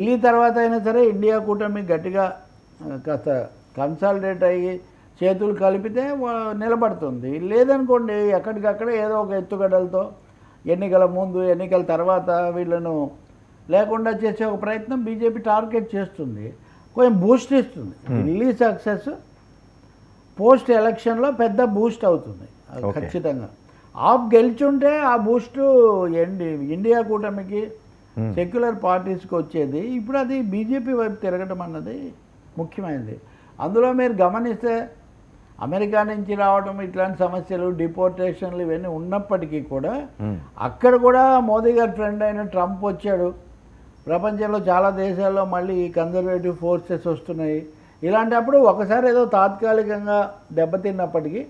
ఢిల్లీ తర్వాత అయినా సరే ఇండియా కూటమి గట్టిగా కాస్త కన్సాలిడేట్ అయ్యి చేతులు కలిపితే నిలబడుతుంది. లేదనుకోండి ఎక్కడికక్కడ ఏదో ఒక ఎత్తుగడలతో ఎన్నికల ముందు ఎన్నికల తర్వాత వీళ్ళను లేకుండా చేసే ఒక ప్రయత్నం బీజేపీ టార్గెట్ చేస్తుంది. కొంచెం బూస్ట్ ఇస్తుంది. ఢిల్లీ సక్సెస్ పోస్ట్ ఎలక్షన్లో పెద్ద బూస్ట్ అవుతుంది ఖచ్చితంగా. ఆప్ గెలిచుంటే ఆ బూస్టు ఇండియా కూటమికి సెక్యులర్ పార్టీస్కి వచ్చేది. ఇప్పుడు అది బీజేపీ వైపు తిరగడం అన్నది ముఖ్యమైనది. అందులో మీరు గమనిస్తే అమెరికా నుంచి రావడం ఇట్లాంటి సమస్యలు డిపోర్టేషన్లు ఇవన్నీ ఉన్నప్పటికీ కూడా అక్కడ కూడా మోదీ గారి ఫ్రెండ్ అయిన ట్రంప్ వచ్చాడు. ప్రపంచంలో చాలా దేశాల్లో మళ్ళీ కన్జర్వేటివ్ ఫోర్సెస్ వస్తున్నాయి. ఇలాంటప్పుడు ఒకసారి ఏదో తాత్కాలికంగా దెబ్బతిన్నప్పటికీ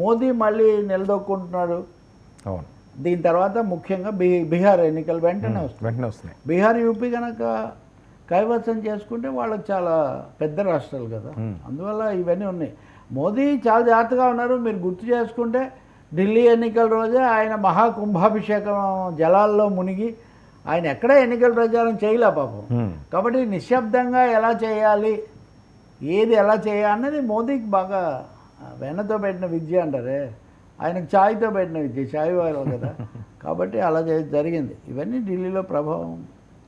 మోదీ మళ్ళీ నిలదొక్కుంటున్నాడు. అవును. దీని తర్వాత ముఖ్యంగా బీహార్ ఎన్నికలు వెంటనే వస్తున్నాయి. బీహార్ యూపీ కనుక కైవసం చేసుకుంటే వాళ్ళకి చాలా పెద్ద రాష్ట్రాలు కదా, అందువల్ల ఇవన్నీ ఉన్నాయి. మోదీ చాలా జాగ్రత్తగా ఉన్నారు. మీరు గుర్తు చేసుకుంటే ఢిల్లీ ఎన్నికల రోజే ఆయన మహాకుంభాభిషేకం జలాల్లో మునిగి ఆయన ఎక్కడా ఎన్నికల ప్రచారం చేయలే పాపం. కాబట్టి నిశ్శబ్దంగా ఎలా చేయాలి, ఏది ఎలా చేయాలి అన్నది మోదీకి బాగా వెన్నతో పెట్టిన విద్య అంటారే, ఆయనకు ఛాయ్తో పెట్టిన విద్య, ఛాయ్ వాళ్ళు కదా. కాబట్టి అలా జరిగింది. ఇవన్నీ ఢిల్లీలో ప్రభావం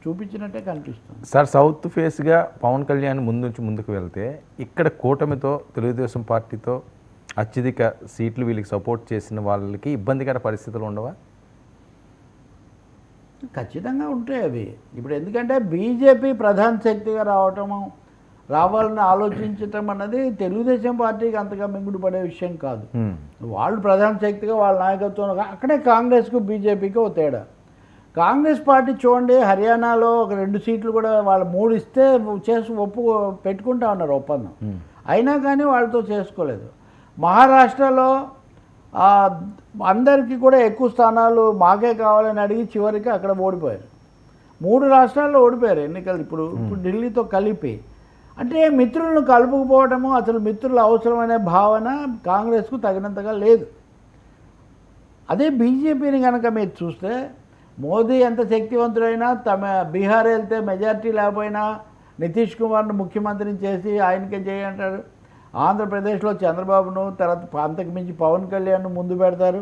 చూపించినట్టే కనిపిస్తుంది. సార్, సౌత్ ఫేస్గా పవన్ కళ్యాణ్ ముందుకు వెళ్తే ఇక్కడ కూటమితో తెలుగుదేశం పార్టీతో అత్యధిక సీట్లు వీళ్ళకి సపోర్ట్ చేసిన వాళ్ళకి ఇబ్బందికర పరిస్థితులు ఉండవా? ఖచ్చితంగా ఉంటాయి అవి. ఇప్పుడు ఎందుకంటే బీజేపీ ప్రధాన శక్తిగా రావాలని ఆలోచించటం అన్నది తెలుగుదేశం పార్టీకి అంతగా మింగుడు పడే విషయం కాదు. వాళ్ళు ప్రధాన శక్తిగా వాళ్ళ నాయకత్వం, అక్కడే కాంగ్రెస్కు బీజేపీకి ఒక తేడా. కాంగ్రెస్ పార్టీ చూడండి, హర్యానాలో ఒక 2 సీట్లు కూడా వాళ్ళు 3 ఇస్తే పెట్టుకుంటా ఉన్నారు ఒప్పందం, అయినా కానీ వాళ్ళతో చేసుకోలేదు. మహారాష్ట్రలో అందరికీ కూడా ఎక్కువ స్థానాలు మాకే కావాలని అడిగి చివరికి అక్కడ ఓడిపోయారు. 3 రాష్ట్రాల్లో ఓడిపోయారు ఎన్నికలు. ఇప్పుడు ఢిల్లీతో కలిపి అంటే మిత్రులను కలుపుకుపోవడము, అసలు మిత్రుల అవసరమనే భావన కాంగ్రెస్కు తగినంతగా లేదు. అదే బీజేపీని కనుక మీరు చూస్తే మోదీ ఎంత శక్తివంతుడైనా బీహార్ వెళ్తే మెజార్టీ లేకపోయినా నితీష్ కుమార్ను ముఖ్యమంత్రిని చేసి ఆయనకే చేయంటారు. ఆంధ్రప్రదేశ్లో చంద్రబాబును, తర్వాత అంతకు మించి పవన్ కళ్యాణ్ను ముందు పెడతారు.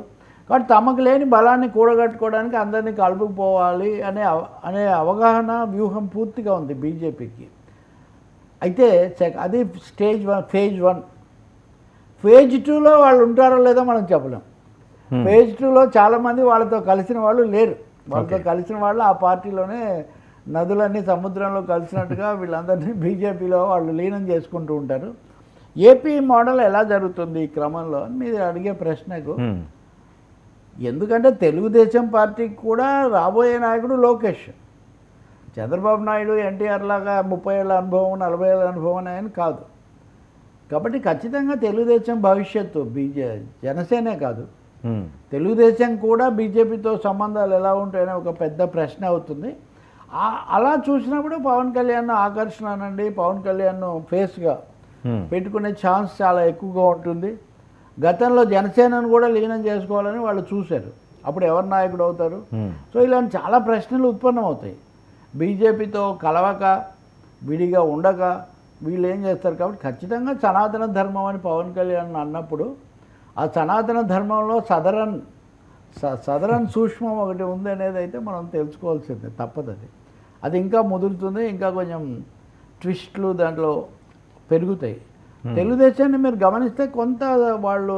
కాబట్టి తమకు లేని బలాన్ని కూడగట్టుకోవడానికి అందరినీ కలుపుకుపోవాలి అనే అవగాహన వ్యూహం పూర్తిగా ఉంది బీజేపీకి. అయితే అది ఫేజ్ 1. ఫేజ్ 2లో వాళ్ళు ఉంటారో లేదో మనం చెప్పలేం. ఫేజ్ 2లో చాలామంది వాళ్ళతో కలిసిన వాళ్ళు లేరు. వాళ్ళతో కలిసిన వాళ్ళు ఆ పార్టీలోనే నదులన్నీ సముద్రంలో కలిసినట్టుగా వీళ్ళందరినీ బీజేపీలో వాళ్ళు లీనం చేసుకుంటూ ఉంటారు. ఏపీ మోడల్ ఎలా జరుగుతుంది ఈ క్రమంలో మీరు అడిగే ప్రశ్నకు, ఎందుకంటే తెలుగుదేశం పార్టీకి కూడా రాబోయే నాయకుడు లోకేష్. చంద్రబాబు నాయుడు ఎన్టీఆర్ లాగా 30 ఏళ్ళ అనుభవం 40 ఏళ్ళ అనుభవం అని కాదు. కాబట్టి ఖచ్చితంగా తెలుగుదేశం భవిష్యత్తు జనసేనే కాదు, తెలుగుదేశం కూడా బీజేపీతో సంబంధాలు ఎలా ఉంటాయనే ఒక పెద్ద ప్రశ్న అవుతుంది. అలా చూసినప్పుడు పవన్ కళ్యాణ్ ఆకర్షణ అనండి, పవన్ కళ్యాణ్ ఫేస్గా పెట్టుకునే ఛాన్స్ చాలా ఎక్కువగా ఉంటుంది. గతంలో జనసేనను కూడా లీనం చేసుకోవాలని వాళ్ళు చూశారు. అప్పుడు ఎవరు నాయకుడు అవుతారు? సో ఇలాంటి చాలా ప్రశ్నలు ఉత్పన్నమవుతాయి. బీజేపీతో కలవక విడిగా ఉండక వీళ్ళు ఏం చేస్తారు? కాబట్టి ఖచ్చితంగా సనాతన ధర్మం అని పవన్ కళ్యాణ్ అన్నప్పుడు ఆ సనాతన ధర్మంలో సదరన్ సూక్ష్మం ఒకటి ఉంది అనేది అయితే మనం తెలుసుకోవాల్సిందే, తప్పదు. అది ఇంకా ముదురుతుంది, ఇంకా కొంచెం ట్విస్ట్లు దాంట్లో పెరుగుతాయి. తెలుగుదేశాన్ని మీరు గమనిస్తే కొంత వాళ్ళు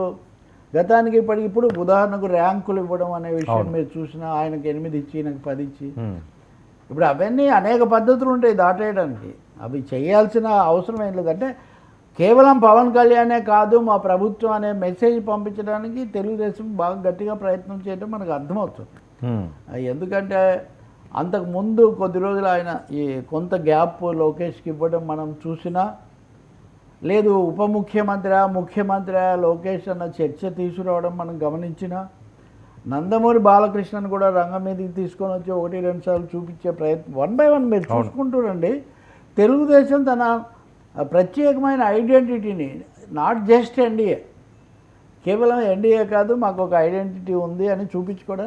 గతానికి ఇప్పుడు ఉదాహరణకు ర్యాంకులు ఇవ్వడం అనే విషయం మీరు చూసినా, ఆయనకు 8 ఇచ్చి ఈయనకు 10 ఇచ్చి, ఇప్పుడు అవన్నీ అనేక పద్ధతులు ఉంటాయి దాటేయడానికి. అవి చేయాల్సిన అవసరం ఏం లేదంటే కేవలం పవన్ కళ్యాణే కాదు మా ప్రభుత్వం అనే మెసేజ్ పంపించడానికి తెలుగుదేశం బాగా గట్టిగా ప్రయత్నం చేయడం మనకు అర్థమవుతుంది. ఎందుకంటే అంతకుముందు కొద్ది రోజులు ఆయన ఈ కొంత గ్యాప్ లోకేష్కి ఇవ్వడం మనం చూసినా, లేదు ఉప ముఖ్యమంత్రి లోకేష్ అన్న చర్చ తీసుకురావడం మనం గమనించినా, నందమూరి బాలకృష్ణను కూడా రంగం మీదకి తీసుకొని వచ్చి 1-2 సార్లు చూపించే ప్రయత్నం 1 by 1 మీరు చూసుకుంటూ రండి. తెలుగుదేశం తన ప్రత్యేకమైన ఐడెంటిటీని, నాట్ జస్ట్ ఎన్డీఏ, కేవలం ఎన్డీఏ కాదు మాకు ఒక ఐడెంటిటీ ఉంది అని చూపించుకోవడానికి